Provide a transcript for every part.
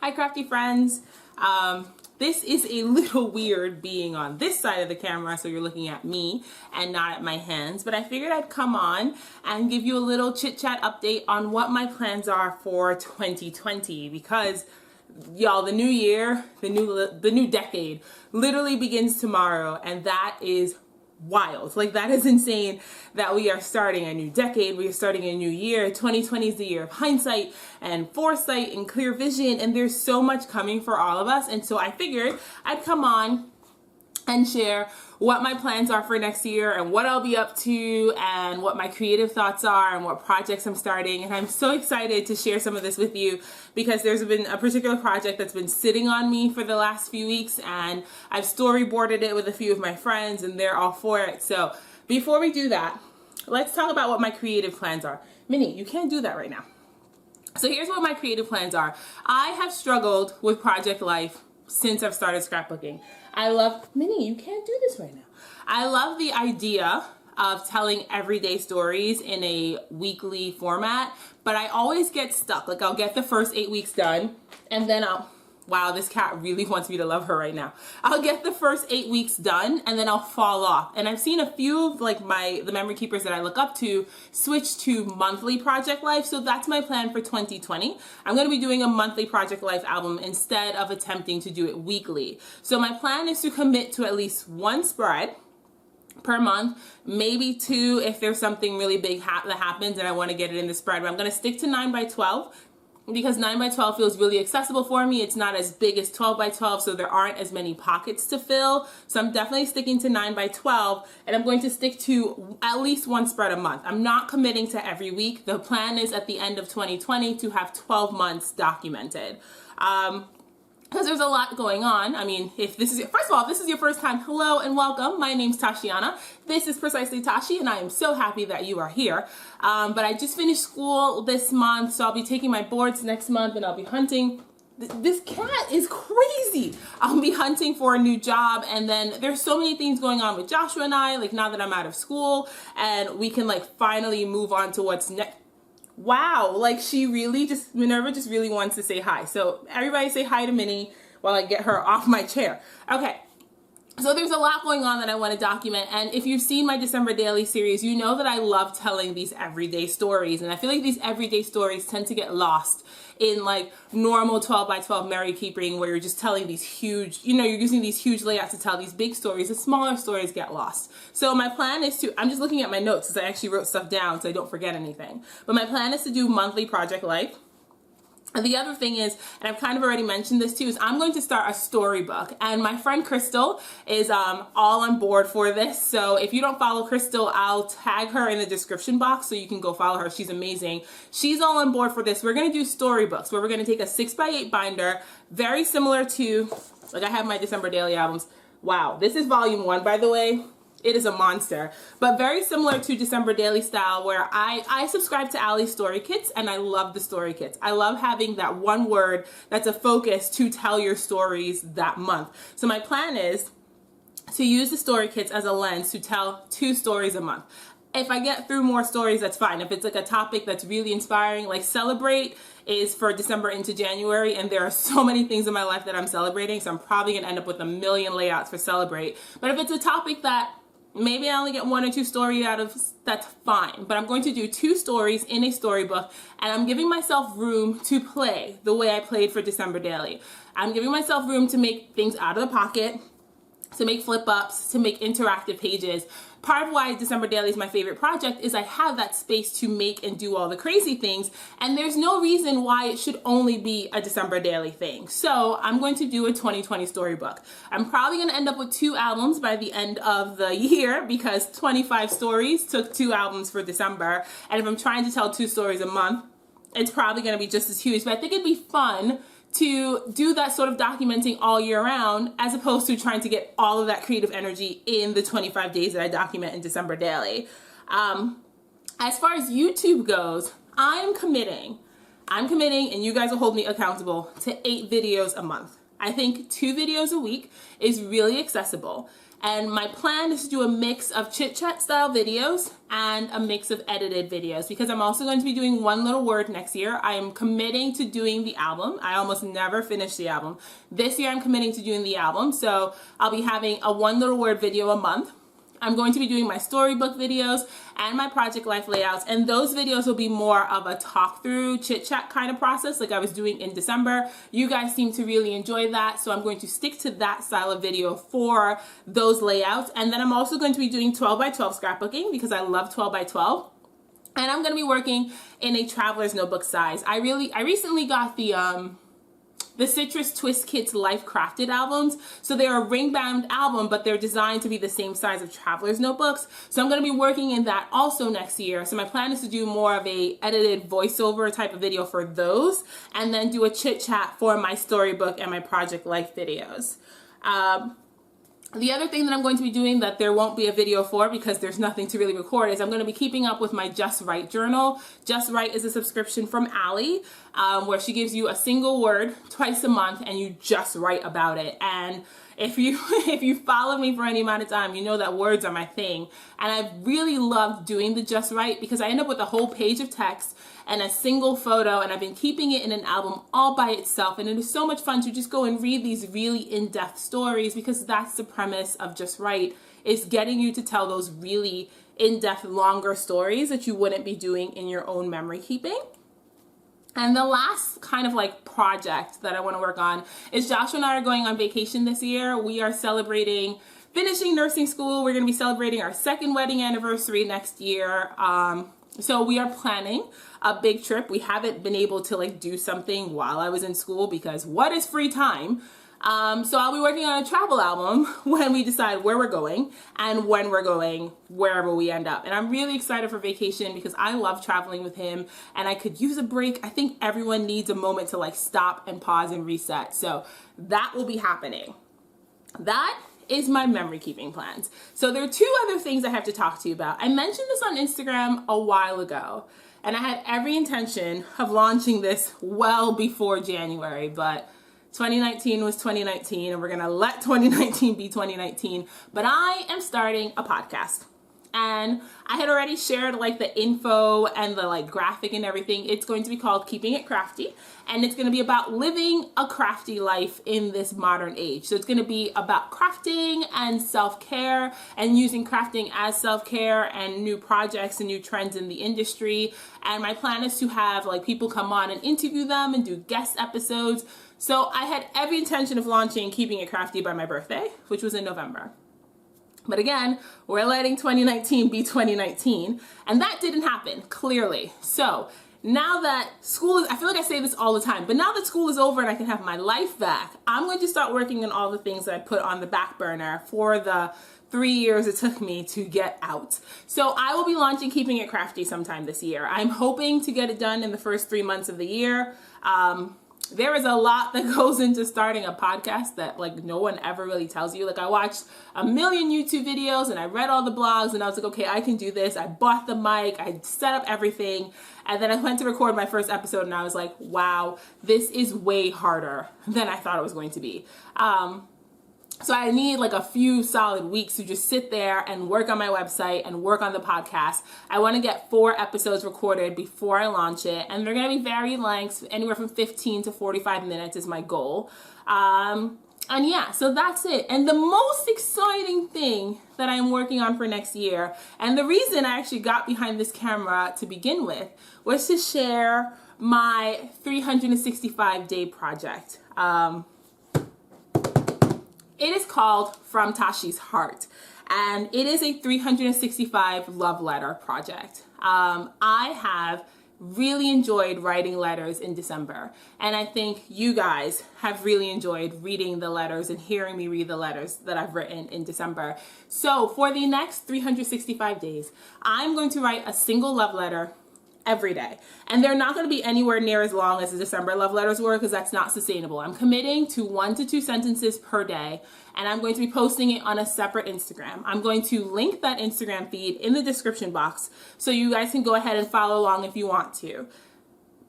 Hi Crafty friends. This is a little weird being on this side of the camera, so you're looking at me and not at my hands, but I figured I'd come on and give you a little chit chat update on what my plans are for 2020, because y'all, the new year, the new decade literally begins tomorrow, and that is wild. Like, that is insane that we are starting a new decade. We are starting a new year. 2020 is the year of hindsight and foresight and clear vision, and there's so much coming for all of us. And so I figured I'd come on and share what my plans are for next year and what I'll be up to and what my creative thoughts are and what projects I'm starting. And I'm so excited to share some of this with you because there's been a particular project that's been sitting on me for the last few weeks, and I've storyboarded it with a few of my friends and they're all for it. So before we do that, let's talk about what my creative plans are. Minnie, you can't do that right now. So here's what my creative plans are. I have struggled with project life since I've started scrapbooking. Minnie, you can't do this right now. I love the idea of telling everyday stories in a weekly format, but I always get stuck. Like, I'll get the first 8 weeks done, and then wow, this cat really wants me to love her right now. I'll get the first 8 weeks done, and then I'll fall off. And I've seen a few of the memory keepers that I look up to switch to monthly project life. So that's my plan for 2020. I'm going to be doing a monthly project life album instead of attempting to do it weekly. So my plan is to commit to at least one spread per month, maybe two if there's something really big that happens and I want to get it in the spread. But I'm going to stick to 9x12 because 9x12 feels really accessible for me. It's not as big as 12x12, so there aren't as many pockets to fill. So I'm definitely sticking to 9x12, and I'm going to stick to at least one spread a month. I'm not committing to every week. The plan is at the end of 2020 to have 12 months documented. Because there's a lot going on. I mean, first of all, if this is your first time, hello and welcome. My name's Tashiana. This is Precisely Tashi, and I am so happy that you are here. But I just finished school this month, so I'll be taking my boards next month, and I'll be hunting. This cat is crazy. I'll be hunting for a new job, and then there's so many things going on with Joshua and I, like now that I'm out of school, and we can finally move on to what's next. Wow, Minerva just really wants to say hi. So everybody say hi to Minnie while I get her off my chair. Okay, so there's a lot going on that I want to document. And if you've seen my December Daily series, you know that I love telling these everyday stories. And I feel like these everyday stories tend to get lost in normal 12x12 memory keeping, where you're just telling these huge, you're using these huge layouts to tell these big stories. The smaller stories get lost. So my plan is I'm just looking at my notes because I actually wrote stuff down so I don't forget anything. But my plan is to do monthly project life. And the other thing is, and I've kind of already mentioned this too, is I'm going to start a storybook. And my friend Crystal is all on board for this. So if you don't follow Crystal, I'll tag her in the description box so you can go follow her. She's amazing. She's all on board for this. We're going to do storybooks where we're going to take a 6x8 binder, very similar to, I have my December Daily albums. Wow, this is volume 1, by the way. It is a monster, but very similar to December Daily style, where I subscribe to Ali's story kits, and I love the story kits. I love having that one word that's a focus to tell your stories that month. So my plan is to use the story kits as a lens to tell 2 stories a month. If I get through more stories, that's fine. If it's a topic that's really inspiring, like Celebrate is for December into January, and there are so many things in my life that I'm celebrating, so I'm probably gonna end up with a million layouts for Celebrate. But if it's a topic that maybe I only get 1 or 2 stories out of, that's fine. But I'm going to do 2 stories in a storybook, and I'm giving myself room to play the way I played for December Daily. I'm giving myself room to make things out of the pocket, to make flip ups, to make interactive pages. Part of why December Daily is my favorite project is I have that space to make and do all the crazy things, and there's no reason why it should only be a December Daily thing. So I'm going to do a 2020 storybook. I'm probably going to end up with 2 albums by the end of the year because 25 stories took 2 albums for December, and if I'm trying to tell 2 stories a month, it's probably going to be just as huge. But I think it'd be fun to do that sort of documenting all year round, as opposed to trying to get all of that creative energy in the 25 days that I document in December Daily. As far as YouTube goes, I'm committing, and you guys will hold me accountable, to 8 videos a month. I think 2 videos a week is really accessible. And my plan is to do a mix of chit chat style videos and a mix of edited videos, because I'm also going to be doing One Little Word next year. I am committing to doing the album. I almost never finish the album. This year I'm committing to doing the album. So I'll be having a One Little Word video a month. I'm going to be doing my storybook videos and my project life layouts, and those videos will be more of a talk through chit chat kind of process like I was doing in December. You guys seem to really enjoy that, so I'm going to stick to that style of video for those layouts. And then I'm also going to be doing 12 by 12 scrapbooking because I love 12 by 12. And I'm going to be working in a traveler's notebook size. I recently got the Citrus Twist Kids Life Crafted albums. So they're a ring bound album, but they're designed to be the same size of traveler's notebooks. So I'm going to be working in that also next year. So my plan is to do more of a edited voiceover type of video for those, and then do a chit chat for my storybook and my project life videos. The other thing that I'm going to be doing that there won't be a video for because there's nothing to really record is I'm going to be keeping up with my Just Write journal. Just Write is a subscription from Allie where she gives you a single word twice a month and you just write about it. And if you follow me for any amount of time, you know that words are my thing. And I've really loved doing the Just Write because I end up with a whole page of text and a single photo, and I've been keeping it in an album all by itself. And it is so much fun to just go and read these really in-depth stories, because that's the premise of Just Write, is getting you to tell those really in-depth, longer stories that you wouldn't be doing in your own memory keeping. And the last kind of like project that I want to work on is Joshua and I are going on vacation this year. We are celebrating finishing nursing school. We're going to be celebrating our second wedding anniversary next year. So we are planning a big trip. We haven't been able to like do something while I was in school because what is free time? So I'll be working on a travel album when we decide where we're going and when we're going, wherever we end up. And I'm really excited for vacation because I love traveling with him and I could use a break. I think everyone needs a moment to like stop and pause and reset. So that will be happening. That is my memory keeping plans. So there are two other things I have to talk to you about. I mentioned this on Instagram a while ago, and I had every intention of launching this well before January, but 2019 was 2019, and we're gonna let 2019 be 2019. But I am starting a podcast. And I had already shared like the info and the like graphic and everything. It's going to be called Keeping It Crafty, and it's going to be about living a crafty life in this modern age. So it's going to be about crafting and self-care and using crafting as self-care and new projects and new trends in the industry. And my plan is to have like people come on and interview them and do guest episodes. So I had every intention of launching Keeping It Crafty by my birthday, which was in November. But again, we're letting 2019 be 2019, and that didn't happen, clearly. So now that school is, I feel like I say this all the time, but now that school is over and I can have my life back, I'm going to start working on all the things that I put on the back burner for the 3 years it took me to get out. So I will be launching Keeping It Crafty sometime this year. I'm hoping to get it done in the first 3 months of the year. There is a lot that goes into starting a podcast that like no one ever really tells you. Like I watched a million YouTube videos and I read all the blogs and I was like, okay, I can do this. I bought the mic, I set up everything. And then I went to record my first episode and I was like, wow, this is way harder than I thought it was going to be. So I need like a few solid weeks to just sit there and work on my website and work on the podcast. I want to get 4 episodes recorded before I launch it. And they're going to be varied lengths, anywhere from 15 to 45 minutes is my goal. And yeah, so that's it. And the most exciting thing that I'm working on for next year, and the reason I actually got behind this camera to begin with, was to share my 365-day project. It is called From Tashi's Heart, and it is a 365 love letter project. I have really enjoyed writing letters in December, and I think you guys have really enjoyed reading the letters and hearing me read the letters that I've written in December. So for the next 365 days, I'm going to write a single love letter every day. And they're not going to be anywhere near as long as the December love letters were because that's not sustainable. I'm committing to 1 to 2 sentences per day, and I'm going to be posting it on a separate Instagram. I'm going to link that Instagram feed in the description box so you guys can go ahead and follow along if you want to.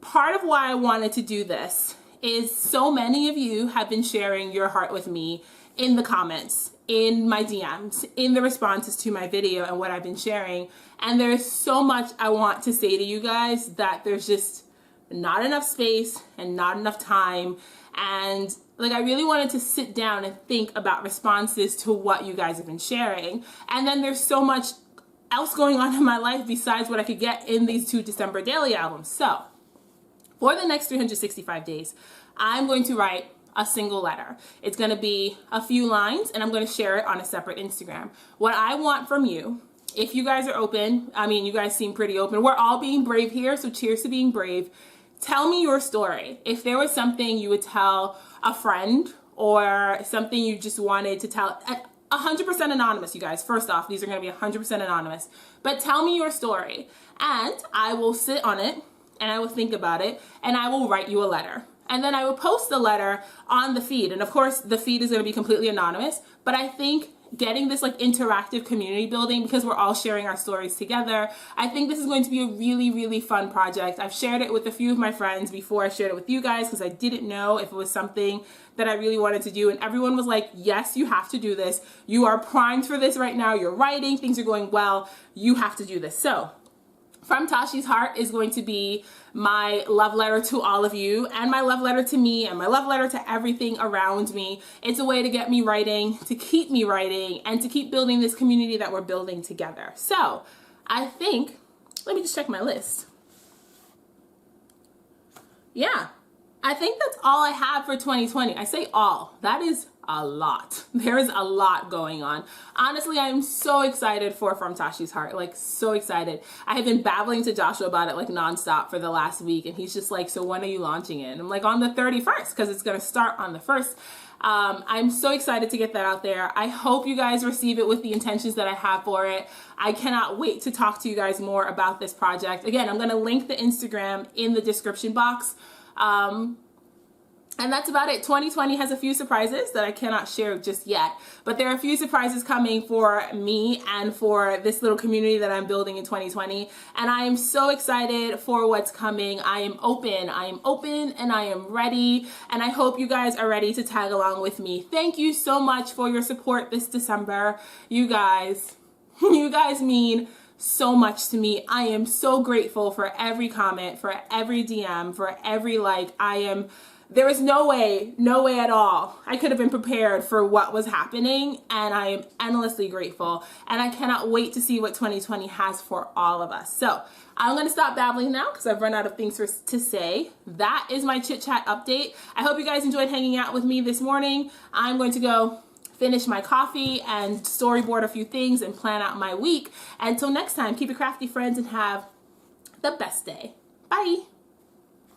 Part of why I wanted to do this is so many of you have been sharing your heart with me in the comments, in my DMs, in the responses to my video and what I've been sharing. And there's so much I want to say to you guys that there's just not enough space and not enough time. And like, I really wanted to sit down and think about responses to what you guys have been sharing. And then there's so much else going on in my life besides what I could get in these 2 December daily albums. So for the next 365 days, I'm going to write a single letter. It's going to be a few lines, and I'm going to share it on a separate Instagram. What I want from you, if you guys are open, I mean, you guys seem pretty open. We're all being brave here, so cheers to being brave. Tell me your story. If there was something you would tell a friend or something you just wanted to tell, 100% anonymous, you guys. First off, these are going to be 100% anonymous. But tell me your story, and I will sit on it, and I will think about it, and I will write you a letter. And then I will post the letter on the feed. And of course, the feed is going to be completely anonymous. But I think getting this like interactive community building, because we're all sharing our stories together, I think this is going to be a really, really fun project. I've shared it with a few of my friends before I shared it with you guys, because I didn't know if it was something that I really wanted to do. And everyone was like, yes, you have to do this. You are primed for this right now. You're writing, things are going well. You have to do this. So From Tashi's Heart is going to be my love letter to all of you, and my love letter to me, and my love letter to everything around me. It's a way to get me writing, to keep me writing, and to keep building this community that we're building together. So I think, let me just check my list. Yeah, I think that's all I have for 2020. I say all, that is a lot. There is a lot going on. Honestly, I am so excited for From Tashi's Heart, like so excited. I have been babbling to Joshua about it like nonstop for the last week, and he's just like, so when are you launching it? And I'm like, on the 31st, because it's going to start on the 1st. I'm so excited to get that out there. I hope you guys receive it with the intentions that I have for it. I cannot wait to talk to you guys more about this project. Again, I'm going to link the Instagram in the description box. And that's about it. 2020 has a few surprises that I cannot share just yet, but there are a few surprises coming for me and for this little community that I'm building in 2020. And I am so excited for what's coming. I am open and I am ready. And I hope you guys are ready to tag along with me. Thank you so much for your support this December. You guys mean so much to me. I am so grateful for every comment, for every DM, for every like. There is no way at all I could have been prepared for what was happening, and I am endlessly grateful, and I cannot wait to see what 2020 has for all of us. So I'm going to stop babbling now because I've run out of things to say. That is my chit chat update. I hope you guys enjoyed hanging out with me this morning. I'm going to go finish my coffee and storyboard a few things and plan out my week. Until next time, keep it crafty, friends, and have the best day. Bye.